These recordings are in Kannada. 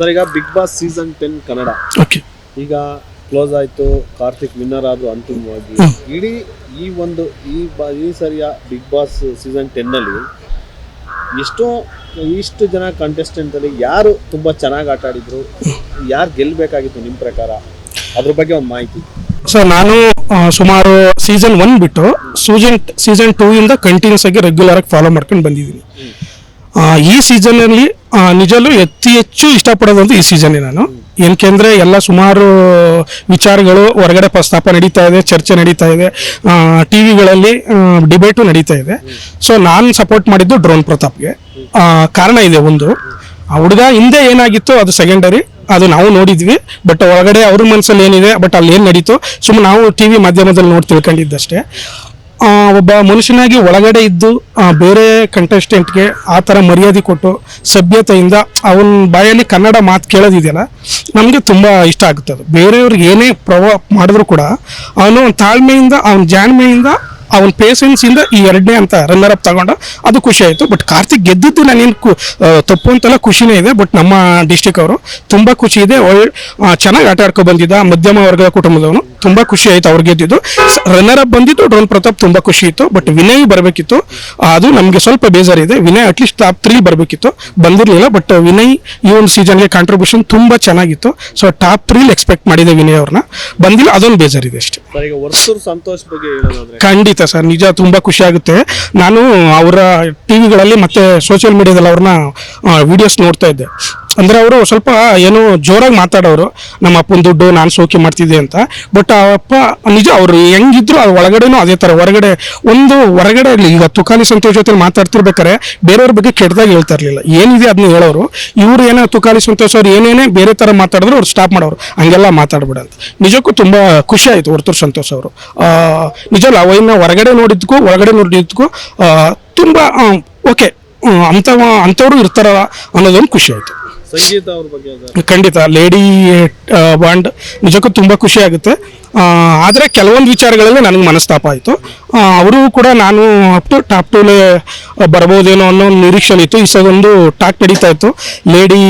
ಸರ್ ಈಗ ಬಿಗ್ ಬಾಸ್ ಸೀಸನ್ 10 ಕನ್ನಡ ಈಗ ಕ್ಲೋಸ್ ಆಯ್ತು. ಕಾರ್ತಿಕ್ ವಿನ್ನರ್ ಆದ್ರು ಅಂತಿಮವಾಗಿ. ಇಡೀ ಈ ಸರಿಯ ಬಿಗ್ ಬಾಸ್ ಸೀಸನ್ 10 ನಲ್ಲಿ ಇಷ್ಟು ಜನ ಕಂಟೆಸ್ಟೆಂಟ್ ಅಲ್ಲಿ ಯಾರು ತುಂಬಾ ಚೆನ್ನಾಗಿ ಆಟ ಆಡಿದ್ರು, ಯಾರು ಗೆಲ್ಲಬೇಕಾಗಿತ್ತು ನಿಮ್ಮ ಪ್ರಕಾರ, ಅದ್ರ ಬಗ್ಗೆ ಒಂದು ಮಾಹಿತಿ. ಸರ್ ನಾನು ಸುಮಾರು ಸೀಸನ್ 1 ಬಿಟ್ಟು ಸೀಸನ್ 2 ಇಂದ ಕಂಟಿನ್ಯೂಸ್ ಆಗಿ ರೆಗ್ಯುಲರ್ ಆಗಿ ಫಾಲೋ ಮಾಡ್ಕೊಂಡು ಬಂದಿದ್ದೀನಿ. ಈ ಸೀಸನ್ ಅಲ್ಲಿ ನಿಜಲ್ಲೂ ಹೆಚ್ಚು ಇಷ್ಟಪಡೋದಂತೂ ಈ ಸೀಸನ್ ನಾನು. ಏನಕೆಂದ್ರೆ ಎಲ್ಲ ಸುಮಾರು ವಿಚಾರಗಳು ಹೊರಗಡೆ ಪ್ರಸ್ತಾಪ ನಡೀತಾ ಇದೆ, ಚರ್ಚೆ ನಡೀತಾ ಇದೆ, ಟಿವಿಗಳಲ್ಲಿ ಡಿಬೇಟು ನಡೀತಾ ಇದೆ. ಸೊ ನಾನು ಸಪೋರ್ಟ್ ಮಾಡಿದ್ದು ಡ್ರೋನ್ ಪ್ರತಾಪ್ಗೆ. ಕಾರಣ ಇದೆ, ಒಂದು ಆ ಹುಡುಗ ಹಿಂದೆ ಏನಾಗಿತ್ತು ಅದು ಸೆಕೆಂಡರಿ, ಅದು ನಾವು ನೋಡಿದ್ವಿ. ಬಟ್ ಒಳಗಡೆ ಅವ್ರ ಮನಸ್ಸಲ್ಲಿ ಏನಿದೆ, ಬಟ್ ಅಲ್ಲಿ ಏನು ನಡೀತು ಸುಮ್ಮನೆ ನಾವು ಟಿವಿ ಮಾಧ್ಯಮದಲ್ಲಿ ನೋಡಿ ತಿಳ್ಕೊಂಡಿದ್ದಷ್ಟೇ. ಒಬ್ಬ ಮನುಷ್ಯನಾಗಿ ಒಳಗಡೆ ಇದ್ದು ಬೇರೆ ಕಂಟೆಸ್ಟೆಂಟ್ಗೆ ಆ ಥರ ಮರ್ಯಾದೆ ಕೊಟ್ಟು ಸಭ್ಯತೆಯಿಂದ ಅವನ ಬಾಯಲ್ಲಿ ಕನ್ನಡ ಮಾತು ಕೇಳೋದಿದೆಯಲ್ಲ, ನಮಗೆ ತುಂಬ ಇಷ್ಟ ಆಗುತ್ತೆ. ಅದು ಬೇರೆಯವ್ರಿಗೆ ಏನೇ ಪ್ರಭಾವ ಮಾಡಿದ್ರು ಕೂಡ ಅವನು ತಾಳ್ಮೆಯಿಂದ, ಅವನ ಜಾಣ್ಮೆಯಿಂದ, ಅವನ ಪೇಷನ್ಸಿಂದ ಈ 2ನೇ ಅಂತ ರನ್ನರ್ ಅಪ್ ತಗೊಂಡ, ಅದು ಖುಷಿ ಆಯಿತು. ಬಟ್ ಕಾರ್ತಿಕ್ ಗೆದ್ದಿದ್ದು ನಾನೇನು ತಪ್ಪು ಅಂತಲ್ಲ, ಖುಷಿನೇ ಇದೆ. ಬಟ್ ನಮ್ಮ ಡಿಸ್ಟಿಕ್ ಅವರು ತುಂಬ ಖುಷಿ ಇದೆ. ಚೆನ್ನಾಗಿ ಆಟ ಆಡ್ಕೊ ಬಂದಿದ್ದ ಮಧ್ಯಮ ವರ್ಗದ ಕುಟುಂಬದವನು, ತುಂಬ ಖುಷಿ ಆಯಿತು ಅವ್ರು ಗೆದ್ದಿದ್ದು. ರನ್ನರ್ ಅಪ್ ಬಂದಿದ್ದು ಡ್ರೋನ್ ಪ್ರತಾಪ್, ತುಂಬ ಖುಷಿ ಇತ್ತು. ಬಟ್ ವಿನಯ್ ಬರಬೇಕಿತ್ತು, ಅದು ನಮಗೆ ಸ್ವಲ್ಪ ಬೇಜಾರಿದೆ. ವಿನಯ್ ಅಟ್ಲೀಸ್ಟ್ ಟಾಪ್ 3 ಬರಬೇಕಿತ್ತು, ಬಂದಿರಲಿಲ್ಲ. ಬಟ್ ವಿನಯ್ ಈ ಒಂದು ಸೀಸನ್ಗೆ ಕಾಂಟ್ರಿಬ್ಯೂಷನ್ ತುಂಬ ಚೆನ್ನಾಗಿತ್ತು. ಸೊ ಟಾಪ್ 3 ಎಕ್ಸ್ಪೆಕ್ಟ್ ಮಾಡಿದೆ ವಿನಯ್ ಅವ್ರನ್ನ, ಬಂದಿಲ್ಲ, ಅದೊಂದು ಬೇಜಾರಿದೆ ಅಷ್ಟೇ. ಸಂತೋಷ್ ಬಗ್ಗೆ ಖಂಡಿತ ಸರ್, ನಿಜ ತುಂಬ ಖುಷಿ ಆಗುತ್ತೆ. ನಾನು ಅವರ ಟಿವಿಗಳಲ್ಲಿ ಮತ್ತೆ ಸೋಷಿಯಲ್ ಮೀಡಿಯಾದಲ್ಲಿ ಅವ್ರನ್ನ ವಿಡಿಯೋಸ್ ನೋಡ್ತಾ ಇದ್ದೆ. ಅಂದರೆ ಅವರು ಸ್ವಲ್ಪ ಏನೋ ಜೋರಾಗಿ ಮಾತಾಡೋರು, ನಮ್ಮ ಅಪ್ಪನ ದುಡ್ಡು ನಾನು ಸೋಕಿ ಮಾಡ್ತಿದ್ದೆ ಅಂತ. ಬಟ್ ಆ ಅಪ್ಪ ನಿಜ ಅವರು ಹೆಂಗಿದ್ರು ಅದು ಒಳಗಡೆನೂ ಅದೇ ಥರ. ಹೊರಗಡೆ ಈಗ ತುಕಾಲಿ ಸಂತೋಷ್ ಜೊತೆ ಮಾತಾಡ್ತಿರ್ಬೇಕಾರೆ ಬೇರೆಯವ್ರ ಬಗ್ಗೆ ಕೆಟ್ಟದಾಗಿ ಹೇಳ್ತಾ ಇರಲಿಲ್ಲ, ಏನಿದೆ ಅದನ್ನ ಹೇಳೋರು. ಇವರು ಏನೋ ತುಕಾಲಿ ಸಂತೋಷ್ ಅವ್ರು ಏನೇನೇ ಬೇರೆ ಥರ ಮಾತಾಡಿದ್ರು ಅವ್ರು ಸ್ಟಾಪ್ ಮಾಡೋರು, ಹಂಗೆಲ್ಲ ಮಾತಾಡ್ಬೇಡ ಅಂತ. ನಿಜಕ್ಕೂ ತುಂಬ ಖುಷಿ ಆಯಿತು ವರ್ತೂರು ಸಂತೋಷ್ ಅವರು. ನಿಜಲ್ಲ ಅವನ್ನ ಹೊರಗಡೆ ನೋಡಿದ್ದಕ್ಕೂ ತುಂಬ ಓಕೆ, ಅಂಥವ್ರು ಇರ್ತಾರ ಅನ್ನೋದೊಂದು ಖುಷಿ ಆಯಿತು. ಸಂಗೀತ ಅವ್ರ ಬಗ್ಗೆ ಖಂಡಿತ ಲೇಡಿ ಬಾಂಡ್ ನಿಜಕ್ಕೂ ತುಂಬ ಖುಷಿ ಆಗುತ್ತೆ. ಆದರೆ ಕೆಲವೊಂದು ವಿಚಾರಗಳಲ್ಲಿ ನನಗೆ ಮನಸ್ತಾಪ ಆಯಿತು. ಅವರು ಕೂಡ ನಾನು ಟಾಪ್ 2 ಬರ್ಬೋದೇನೋ ಅನ್ನೋ ನಿರೀಕ್ಷೆ ಇತ್ತು. ಈ ಸದೊಂದು ಟಾಕ್ ನಡೀತಾ ಇತ್ತು, ಲೇಡಿ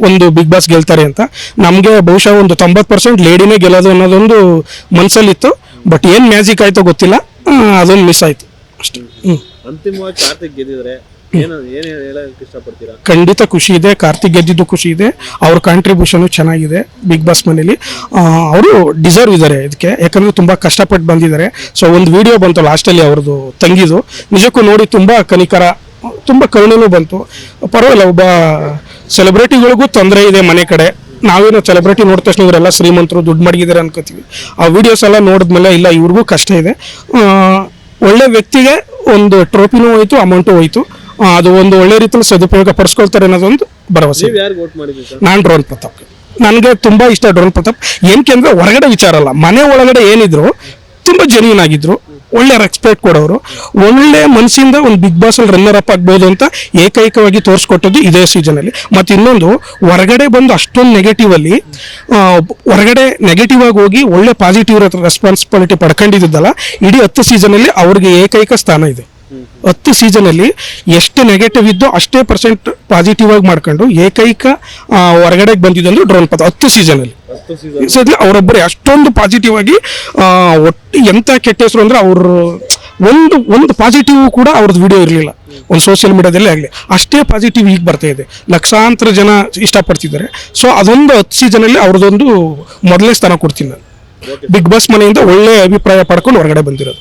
ಒಂದು ಬಿಗ್ ಬಾಸ್ ಗೆಲ್ತಾರೆ ಅಂತ. ನಮಗೆ ಬಹುಶಃ ಒಂದು 90% ಲೇಡಿನೇ ಗೆಲ್ಲೋದು ಅನ್ನೋದೊಂದು ಮನಸ್ಸಲ್ಲಿತ್ತು. ಬಟ್ ಏನು ಮ್ಯಾಜಿಕ್ ಆಯಿತೋ ಗೊತ್ತಿಲ್ಲ, ಅದೊಂದು ಮಿಸ್ ಆಯಿತು ಅಷ್ಟೇ. ಅಂತಿಮವಾಗಿ ಕಾರ್ತಿಕ್ ಗೆದ್ದಿದ್ರೆ ಖಂಡಿತ ಖುಷಿ ಇದೆ. ಕಾರ್ತಿಕ್ ಗೆದ್ದಿದ್ದು ಖುಷಿ ಇದೆ. ಅವ್ರ ಕಾಂಟ್ರಿಬ್ಯೂಷನ್ ಚೆನ್ನಾಗಿದೆ ಬಿಗ್ ಬಾಸ್ ಮನೇಲಿ. ಅವರು ಡಿಸರ್ವ್ ಇದ್ದಾರೆ ಇದಕ್ಕೆ, ಯಾಕಂದ್ರೆ ತುಂಬಾ ಕಷ್ಟಪಟ್ಟು ಬಂದಿದ್ದಾರೆ. ಸೊ ಒಂದು ವಿಡಿಯೋ ಬಂತು ಲಾಸ್ಟಲ್ಲಿ ಅವ್ರದ್ದು ತಂಗಿದು, ನಿಜಕ್ಕೂ ನೋಡಿ ತುಂಬ ಕನಿಕರ, ತುಂಬ ಕರುಣೆನೂ ಬಂತು. ಪರವಾಗಿಲ್ಲ, ಒಬ್ಬ ಸೆಲೆಬ್ರಿಟಿಗಳಿಗೂ ತೊಂದರೆ ಇದೆ ಮನೆ ಕಡೆ. ನಾವೇನೋ ಸೆಲೆಬ್ರಿಟಿ ನೋಡಿದ ತಕ್ಷಣ ಇವರೆಲ್ಲ ಶ್ರೀಮಂತರು ದುಡ್ಡು ಮಡಗಿದ್ದಾರೆ ಅನ್ಕೋತೀವಿ. ಆ ವಿಡಿಯೋಸ್ ಎಲ್ಲ ನೋಡಿದ್ಮೇಲೆ ಇಲ್ಲ, ಇವ್ರಿಗೂ ಕಷ್ಟ ಇದೆ. ಒಳ್ಳೆ ವ್ಯಕ್ತಿಗೆ ಒಂದು ಟ್ರೋಫಿನೂ ಹೋಯ್ತು, ಅಮೌಂಟು ಹೋಯ್ತು. ಅದು ಒಂದು ಒಳ್ಳೆ ರೀತಿಯಲ್ಲಿ ಸದುಪಯೋಗ ಪಡಿಸ್ಕೊಳ್ತಾರೆ ಅನ್ನೋದೊಂದು ಭರವಸೆ. ನಾನು ಡ್ರೋನ್ ಪ್ರತಾಪ್, ನನಗೆ ತುಂಬ ಇಷ್ಟ ಡ್ರೋನ್ ಪ್ರತಾಪ್. ಏನಕ್ಕೆ ಅಂದರೆ ಹೊರಗಡೆ ವಿಚಾರ ಅಲ್ಲ, ಮನೆ ಒಳಗಡೆ ಏನಿದ್ರು ತುಂಬ ಜೆನ್ಯೂನ್ ಆಗಿದ್ರು, ಒಳ್ಳೆ ರೆಸ್ಪೆಕ್ಟ್ ಕೊಡೋರು, ಒಳ್ಳೆ ಮನಸ್ಸಿಂದ ಒಂದು ಬಿಗ್ ಬಾಸ್ ಅಲ್ಲಿ ರನ್ನರ್ ಅಪ್ ಆಗ್ಬೋದು ಅಂತ ಏಕೈಕವಾಗಿ ತೋರಿಸ್ಕೊಟ್ಟದ್ದು ಇದೇ ಸೀಸನಲ್ಲಿ. ಮತ್ತು ಇನ್ನೊಂದು, ಹೊರಗಡೆ ಬಂದು ಅಷ್ಟೊಂದು ಹೊರಗಡೆ ನೆಗೆಟಿವ್ ಆಗಿ ಹೋಗಿ ಒಳ್ಳೆ ಪಾಸಿಟಿವ್ ರೆಸ್ಪಾನ್ಸಿಬಿಲಿಟಿ ಪಡ್ಕೊಂಡಿದ್ದಲ್ಲ, ಇಡೀ 10 ಸೀಸನಲ್ಲಿ ಅವ್ರಿಗೆ ಏಕೈಕ ಸ್ಥಾನ ಇದೆ. 10 ಸೀಸನಲ್ಲಿ ಎಷ್ಟು ನೆಗೆಟಿವ್ ಇದ್ದೋ ಅಷ್ಟೇ % ಪಾಸಿಟಿವ್ ಆಗಿ ಮಾಡ್ಕೊಂಡು ಏಕೈಕ ಹೊರಗಡೆಗೆ ಬಂದಿದ್ದು ಡ್ರೋನ್ ಪ್ರತಾಪ್. 10 ಸೀಸನಲ್ಲಿ ಅವರೊಬ್ಬರೇ ಅಷ್ಟೊಂದು ಪಾಸಿಟಿವ್ ಆಗಿ, ಒಟ್ಟು ಎಂಥ ಕೆಟ್ಟ ಹೆಸರು ಅಂದರೆ ಅವರು ಒಂದು ಪಾಸಿಟಿವ್ ಕೂಡ ಅವ್ರದ್ದು ವಿಡಿಯೋ ಇರಲಿಲ್ಲ ಒಂದು ಸೋಷಿಯಲ್ ಮೀಡಿಯಾದಲ್ಲೇ ಆಗಲಿ. ಅಷ್ಟೇ ಪಾಸಿಟಿವ್ ಈಗ ಬರ್ತಾ ಇದೆ, ಲಕ್ಷಾಂತರ ಜನ ಇಷ್ಟಪಡ್ತಿದ್ದಾರೆ. ಸೊ ಅದೊಂದು 10 ಸೀಸನಲ್ಲಿ ಅವ್ರದ್ದೊಂದು ಮೊದಲನೇ ಸ್ಥಾನ ಕೊಡ್ತೀನಿ ನಾನು. ಬಿಗ್ ಬಾಸ್ ಮನೆಯಿಂದ ಒಳ್ಳೆ ಅಭಿಪ್ರಾಯ ಪಡ್ಕೊಂಡು ಹೊರಗಡೆ ಬಂದಿರೋದು.